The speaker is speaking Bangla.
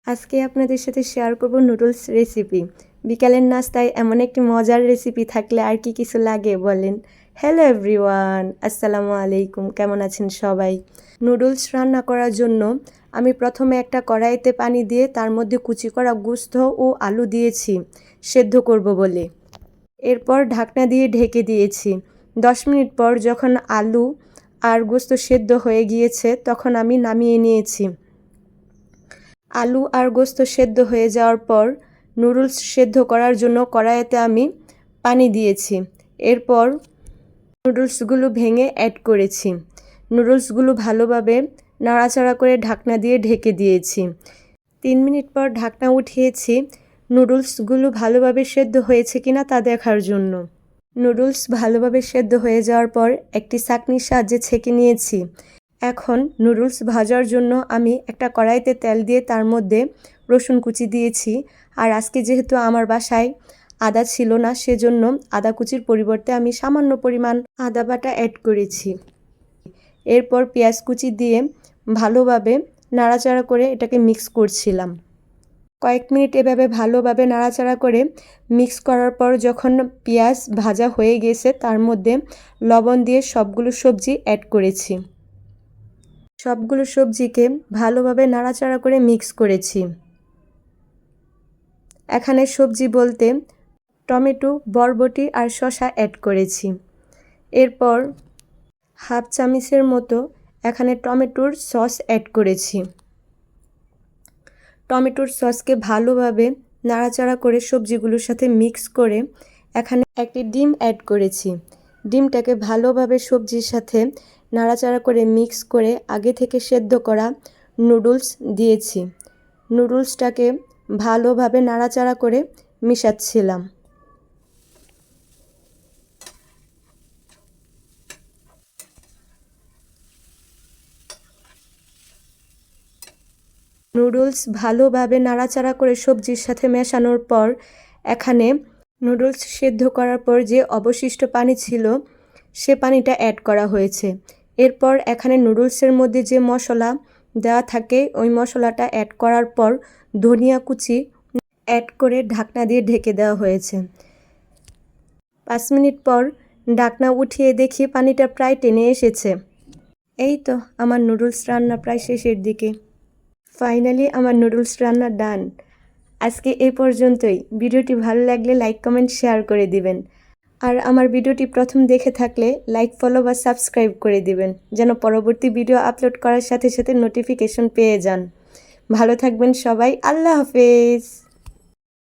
আজকে আপনাদের সাথে শেয়ার করব নুডলস রেসিপি। বিকালের নাস্তায় এমন একটি মজার রেসিপি থাকলে আর কি কিছু লাগে বলেন। হ্যালো এভরিওয়ান, আসসালামু আলাইকুম। কেমন আছেন সবাই? নুডলস রান্না করার জন্য আমি প্রথমে একটা কড়াইতে পানি দিয়ে তার মধ্যে কুচি করা গোশত ও আলু দিয়েছি সেদ্ধ করব বলে। এরপর ঢাকনা দিয়ে ঢেকে দিয়েছি। 10 মিনিট পর যখন আলু আর গোশত সেদ্ধ হয়ে গিয়েছে তখন আমি নামিয়ে নিয়েছি। আলু আর গোশত সেদ্ধ হয়ে যাওয়ার পর নুডলস সেদ্ধ করার জন্য কড়াইতে আমি পানি দিয়েছি। এরপর নুডলসগুলো ভেঙে অ্যাড করেছি। নুডলসগুলো ভালোভাবে নাড়াচাড়া করে ঢাকনা দিয়ে ঢেকে দিয়েছি। 3 মিনিট পর ঢাকনা উঠিয়েছি নুডলসগুলো ভালোভাবে সেদ্ধ হয়েছে কিনা তা দেখার জন্য। নুডলস ভালোভাবে সেদ্ধ হয়ে যাওয়ার পর একটি ছাঁকনির সাহায্যে ছেঁকে নিয়েছি। এখন নুডলস ভাজার জন্য আমি একটা কড়াইতে তেল দিয়ে তার মধ্যে রসুন কুচি দিয়েছি। আর আজকে যেহেতু আমার বাসায় আদা ছিল না, সেজন্য আদা কুচির পরিবর্তে আমি সামান্য পরিমাণ আদা বাটা অ্যাড করেছি। এরপর পেঁয়াজ কুচি দিয়ে ভালোভাবে নাড়াচাড়া করে এটাকে মিক্স করছিলাম। কয়েক মিনিট এভাবে ভালোভাবে নাড়াচাড়া করে মিক্স করার পর যখন পেঁয়াজ ভাজা হয়ে গেছে তার মধ্যে লবণ দিয়ে সবগুলো সবজি অ্যাড করেছি। সবগুলো সবজিকে ভালোভাবে নাড়াচাড়া করে মিক্স করেছি। এখানে সবজি বলতে টমেটো, বরবটি আর শসা অ্যাড করেছি। এরপর হাফ চামচের মতো এখানে টমেটোর সস অ্যাড করেছি। টমেটোর সসকে ভালোভাবে নাড়াচাড়া করে সবজিগুলোর সাথে মিক্স করে এখানে একটি ডিম অ্যাড করেছি। ডিমটাকে ভালোভাবে সবজির সাথে নাড়াচাড়া করে মিক্স করে আগে থেকে সেদ্ধ করা নুডলস দিয়েছি। নুডলসটাকে ভালোভাবে নাড়াচাড়া করে মিশাচ্ছিলাম। নুডলস ভালোভাবে নাড়াচাড়া করে সবজির সাথে মেশানোর পর এখানে নুডলস সেদ্ধ করার পর যে অবশিষ্ট পানি ছিল সে পানিটা অ্যাড করা হয়েছে। এরপর এখানে নুডলসের মধ্যে যে মশলা দেওয়া থাকে ওই মশলাটা অ্যাড করার পর ধনিয়া কুচি অ্যাড করে ঢাকনা দিয়ে ঢেকে দেওয়া হয়েছে। 5 মিনিট পর ঢাকনা উঠিয়ে দেখি পানিটা প্রায় টেনে এসেছে। এই তো আমার নুডলস রান্না প্রায় শেষের দিকে। ফাইনালি আমার নুডলস রান্না ডান। আজকে এই পর্যন্তই। ভিডিওটি ভালো লাগলে লাইক, কমেন্ট, শেয়ার করে দিবেন। আর আমার ভিডিওটি প্রথম দেখে থাকলে লাইক, ফলো বা সাবস্ক্রাইব করে দিবেন যেন পরবর্তী ভিডিও আপলোড করার সাথে সাথে নোটিফিকেশন পেয়ে যান। ভালো থাকবেন সবাই। আল্লাহ হাফেজ।